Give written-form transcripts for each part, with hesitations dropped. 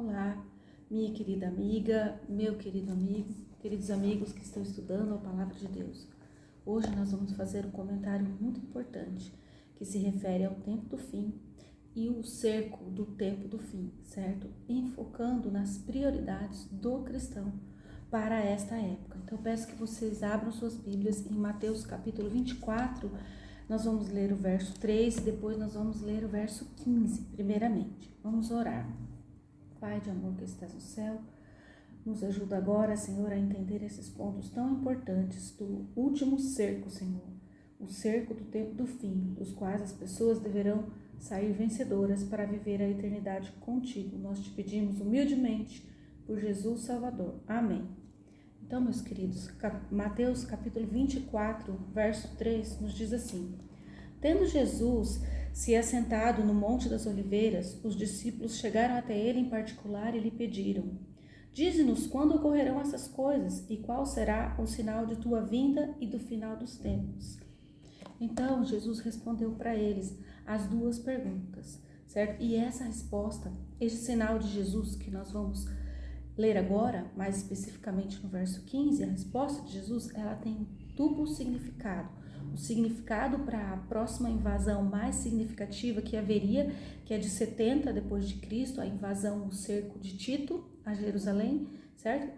Olá, minha querida amiga, meu querido amigo, queridos amigos que estão estudando a Palavra de Deus. Hoje nós vamos fazer um comentário muito importante que se refere ao tempo do fim e o cerco do tempo do fim, certo? Enfocando nas prioridades do cristão para esta época. Então eu peço que vocês abram suas Bíblias em Mateus capítulo 24, nós vamos ler o verso 3 e depois nós vamos ler o verso 15, primeiramente. Vamos orar. Pai de amor que estás no céu, nos ajuda agora, Senhor, a entender esses pontos tão importantes do último cerco, Senhor. O cerco do tempo do fim, dos quais as pessoas deverão sair vencedoras para viver a eternidade contigo. Nós te pedimos humildemente por Jesus Salvador. Amém. Então, meus queridos, Mateus capítulo 24, verso 3, nos diz assim: Tendo Jesus se assentado no Monte das Oliveiras, os discípulos chegaram até ele em particular e lhe pediram: Dize-nos quando ocorrerão essas coisas e qual será o sinal de tua vinda e do final dos tempos. Então, Jesus respondeu para eles as duas perguntas, certo? E essa resposta, esse sinal de Jesus que nós vamos ler agora, mais especificamente no verso 15, a resposta de Jesus, ela tem duplo significado. O significado para a próxima invasão mais significativa que haveria, que é de 70 depois de Cristo, a invasão, o cerco de Tito a Jerusalém, certo?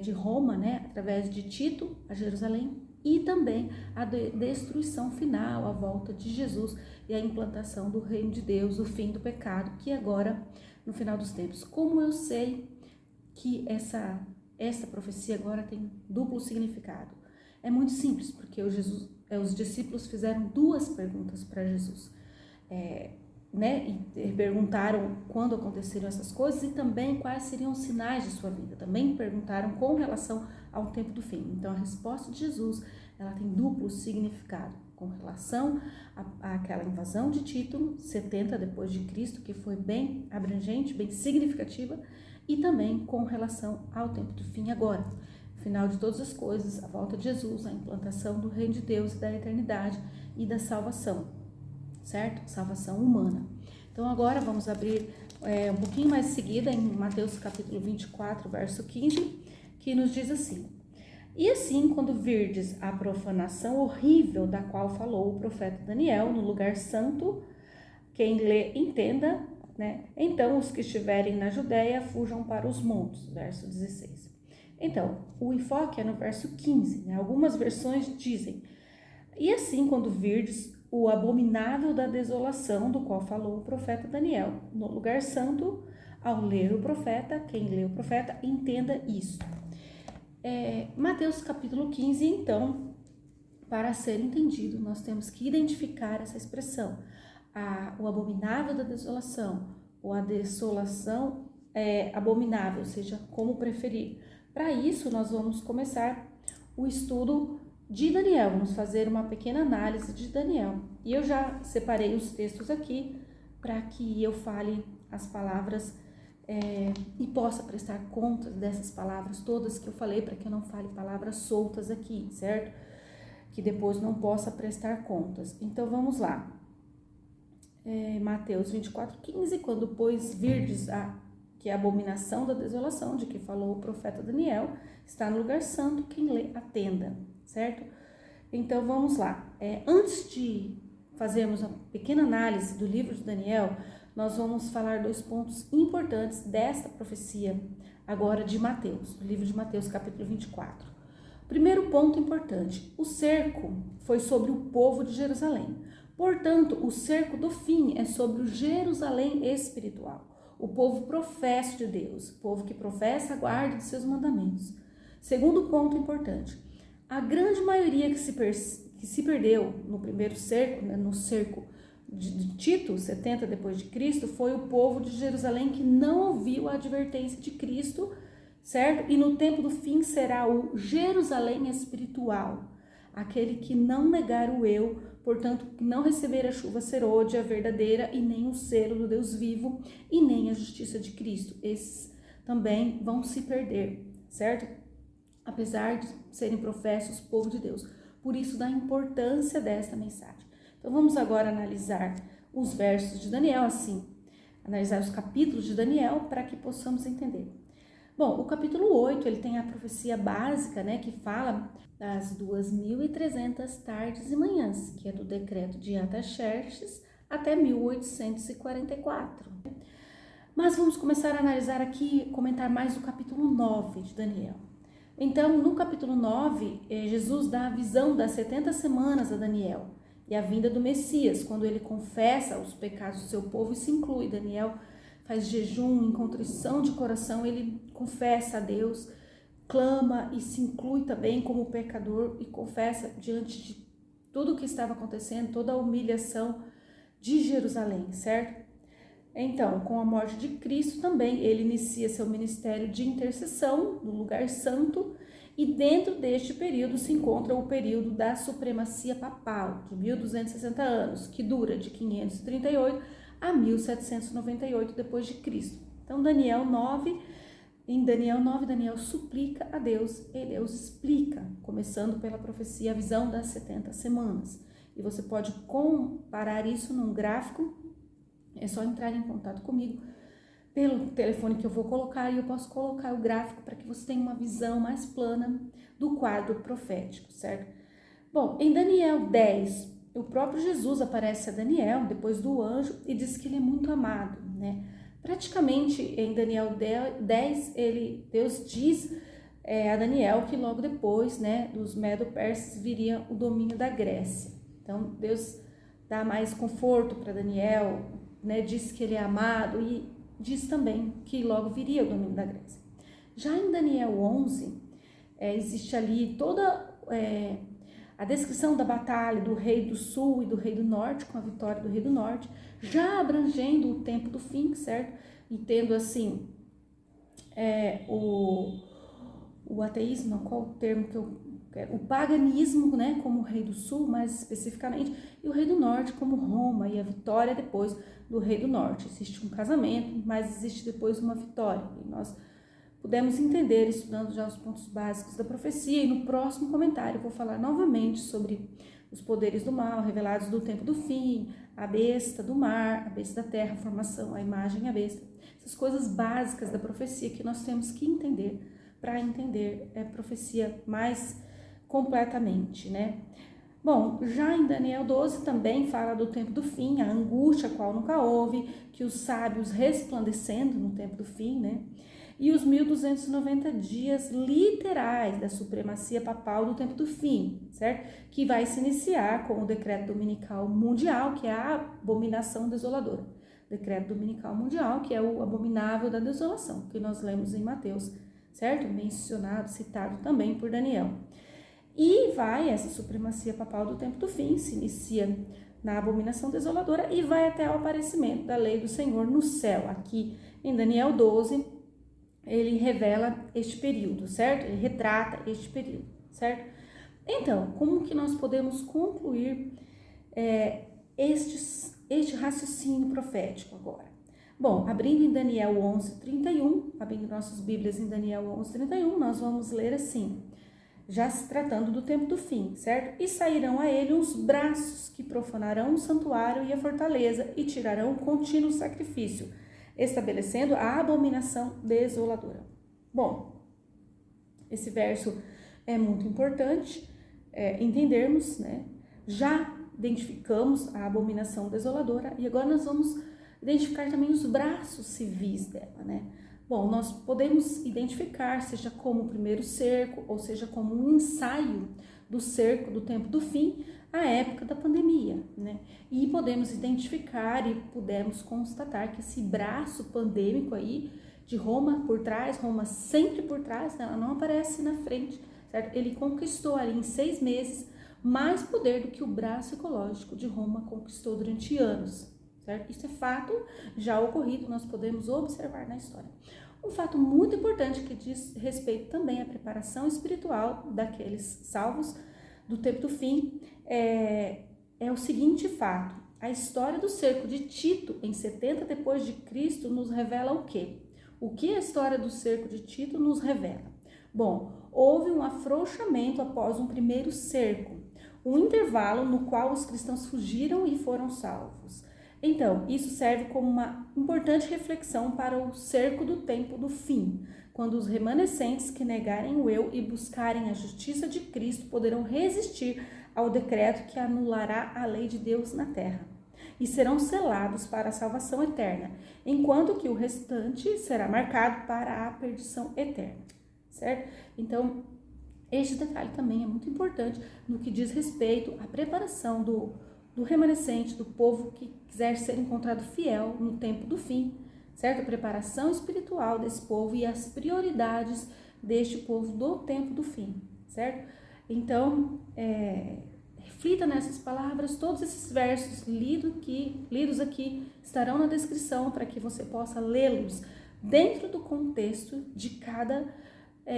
De Roma, né? Através de Tito a Jerusalém, e também a destruição final, a volta de Jesus e a implantação do reino de Deus, o fim do pecado, que agora, no final dos tempos. Como eu sei que essa profecia agora tem duplo significado? É muito simples, porque os discípulos fizeram duas perguntas para Jesus, e perguntaram quando aconteceram essas coisas e também quais seriam os sinais de sua vida. Também perguntaram com relação ao tempo do fim. Então, a resposta de Jesus, ela tem duplo significado com relação àquela invasão de Tito, 70 depois de Cristo, que foi bem abrangente, bem significativa, e também com relação ao tempo do fim agora. Final de todas as coisas, a volta de Jesus, a implantação do reino de Deus e da eternidade e da salvação, certo? Salvação humana. Então agora vamos abrir um pouquinho mais seguida em Mateus capítulo 24, verso 15, que nos diz assim: E assim, quando virdes a profanação horrível da qual falou o profeta Daniel no lugar santo, quem lê entenda, né? Então os que estiverem na Judéia fujam para os montes, verso 16. Então, o enfoque é no verso 15, né? Algumas versões dizem: E assim, quando virdes o abominável da desolação, do qual falou o profeta Daniel, no lugar santo, ao ler o profeta, quem lê o profeta, entenda isso. Mateus capítulo 15, então, para ser entendido, nós temos que identificar essa expressão, o abominável da desolação, ou a desolação abominável, seja como preferir. Para isso, nós vamos começar o estudo de Daniel, vamos fazer uma pequena análise de Daniel. E eu já separei os textos aqui para que eu fale as palavras e possa prestar conta dessas palavras todas que eu falei, para que eu não fale palavras soltas aqui, certo? Que depois não possa prestar contas. Então vamos lá. Mateus 24, 15, quando pois virdes que é a abominação da desolação, de que falou o profeta Daniel, está no lugar santo, quem lê, atenda, certo? Então, vamos lá. Antes de fazermos uma pequena análise do livro de Daniel, nós vamos falar dois pontos importantes desta profecia, agora de Mateus, do livro de Mateus, capítulo 24. Primeiro ponto importante: o cerco foi sobre o povo de Jerusalém. Portanto, o cerco do fim é sobre o Jerusalém espiritual. O povo professo de Deus, o povo que professa a guarda de seus mandamentos. Segundo ponto importante: a grande maioria que se perdeu no primeiro cerco, né, no cerco de Tito, 70 depois de Cristo, foi o povo de Jerusalém que não ouviu a advertência de Cristo, certo? E no tempo do fim será o Jerusalém espiritual, aquele que não negar o eu, portanto, não receber a chuva serôdia verdadeira e nem o selo do Deus vivo e nem a justiça de Cristo. Esses também vão se perder, certo? Apesar de serem professos povo de Deus. Por isso, da importância desta mensagem. Então, vamos agora analisar os versos de Daniel assim. analisar os capítulos de Daniel para que possamos entender. Bom, o capítulo 8, ele tem a profecia básica, né, que fala das 2.300 tardes e manhãs, que é do decreto de Artaxerxes até 1844. Mas vamos começar a analisar aqui, comentar mais o capítulo 9 de Daniel. Então, no capítulo 9, Jesus dá a visão das 70 semanas a Daniel e a vinda do Messias, quando ele confessa os pecados do seu povo e se inclui. Daniel faz jejum, em contrição de coração, ele confessa a Deus, clama e se inclui também como pecador e confessa diante de tudo o que estava acontecendo, toda a humilhação de Jerusalém, certo? Então, com a morte de Cristo também, ele inicia seu ministério de intercessão no lugar santo, e dentro deste período se encontra o período da supremacia papal, de 1260 anos, que dura de 538 a 1798 depois de Cristo. Então, em Daniel 9, Daniel suplica a Deus e Deus explica, começando pela profecia, a visão das 70 semanas. E você pode comparar isso num gráfico. É só entrar em contato comigo pelo telefone que eu vou colocar e eu posso colocar o gráfico para que você tenha uma visão mais plana do quadro profético, certo? Bom, em Daniel 10, o próprio Jesus aparece a Daniel depois do anjo e diz que ele é muito amado, né? Praticamente em Daniel 10, Deus diz a Daniel que logo depois, né, dos Medo-Persas viria o domínio da Grécia. Então Deus dá mais conforto para Daniel, né, diz que ele é amado e diz também que logo viria o domínio da Grécia. Já em Daniel 11, existe ali toda a descrição da batalha do rei do sul e do rei do norte, com a vitória do rei do norte, já abrangendo o tempo do fim, certo? E tendo assim, o ateísmo, não, qual o termo que eu quero? O paganismo, né, como o rei do sul, mais especificamente, e o rei do norte como Roma, e a vitória depois do rei do norte. Existe um casamento, mas existe depois uma vitória. E nós pudemos entender, estudando já os pontos básicos da profecia, e no próximo comentário eu vou falar novamente sobre os poderes do mal revelados do tempo do fim, a besta do mar, a besta da terra, a formação, a imagem, a besta. Essas coisas básicas da profecia que nós temos que entender para entender a profecia mais completamente, né? Bom, já em Daniel 12 também fala do tempo do fim, a angústia a qual nunca houve, que os sábios resplandecendo no tempo do fim, né? E os 1290 dias literais da supremacia papal do tempo do fim, certo? Que vai se iniciar com o decreto dominical mundial, que é a abominação desoladora. Decreto dominical mundial, que é o abominável da desolação, que nós lemos em Mateus, certo? Mencionado, citado também por Daniel. E vai essa supremacia papal do tempo do fim, se inicia na abominação desoladora e vai até o aparecimento da lei do Senhor no céu. Aqui em Daniel 12, ele revela este período, certo? Ele retrata este período, certo? Então, como que nós podemos concluir este raciocínio profético agora? Bom, abrindo em Daniel 11:31, abrindo nossas Bíblias em Daniel 11:31, nós vamos ler assim, já se tratando do tempo do fim, certo? E sairão a ele uns braços que profanarão o santuário e a fortaleza e tirarão o contínuo sacrifício, estabelecendo a abominação desoladora. Bom, esse verso é muito importante entendermos, né? Já identificamos a abominação desoladora e agora nós vamos identificar também os braços civis dela, né? Bom, nós podemos identificar, seja como o primeiro cerco, ou seja como um ensaio do cerco do tempo do fim, a época da pandemia, né? E podemos identificar e pudemos constatar que esse braço pandêmico aí de Roma por trás, Roma sempre por trás, né? Ela não aparece na frente, certo? Ele conquistou ali em 6 meses mais poder do que o braço ecológico de Roma conquistou durante anos, certo? Isso é fato já ocorrido, nós podemos observar na história. Um fato muito importante que diz respeito também à preparação espiritual daqueles salvos do tempo do fim é o seguinte fato: a história do cerco de Tito em 70 depois de Cristo nos revela o quê? O que a história do cerco de Tito nos revela? Bom, houve um afrouxamento após um primeiro cerco, um intervalo no qual os cristãos fugiram e foram salvos. Então, isso serve como uma importante reflexão para o cerco do tempo do fim, quando os remanescentes que negarem o eu e buscarem a justiça de Cristo poderão resistir ao decreto que anulará a lei de Deus na terra, e serão selados para a salvação eterna, enquanto que o restante será marcado para a perdição eterna, certo? Então, este detalhe também é muito importante no que diz respeito à preparação do remanescente, do povo que quiser ser encontrado fiel no tempo do fim, certo? A preparação espiritual desse povo e as prioridades deste povo do tempo do fim, certo? Então, reflita nessas palavras, todos esses versos lidos aqui estarão na descrição para que você possa lê-los dentro do contexto de cada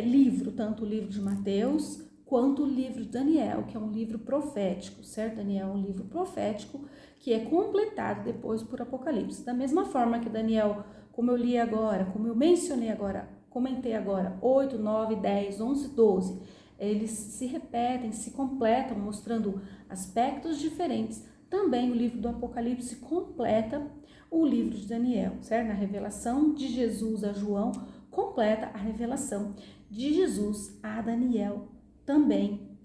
livro, tanto o livro de Mateus quanto o livro de Daniel, que é um livro profético, certo? Daniel é um livro profético que é completado depois por Apocalipse. Da mesma forma que Daniel, como eu li agora, como eu mencionei agora, comentei agora, 8, 9, 10, 11, 12, eles se repetem, se completam, mostrando aspectos diferentes. Também o livro do Apocalipse completa o livro de Daniel, certo? Na revelação de Jesus a João, completa a revelação de Jesus a Daniel, também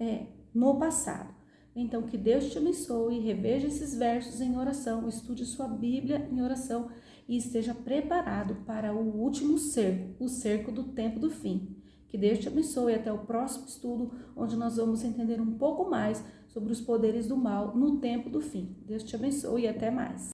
no passado. Então, que Deus te abençoe, reveja esses versos em oração, estude sua Bíblia em oração e esteja preparado para o último cerco, o cerco do tempo do fim. Que Deus te abençoe até o próximo estudo, onde nós vamos entender um pouco mais sobre os poderes do mal no tempo do fim. Deus te abençoe e até mais.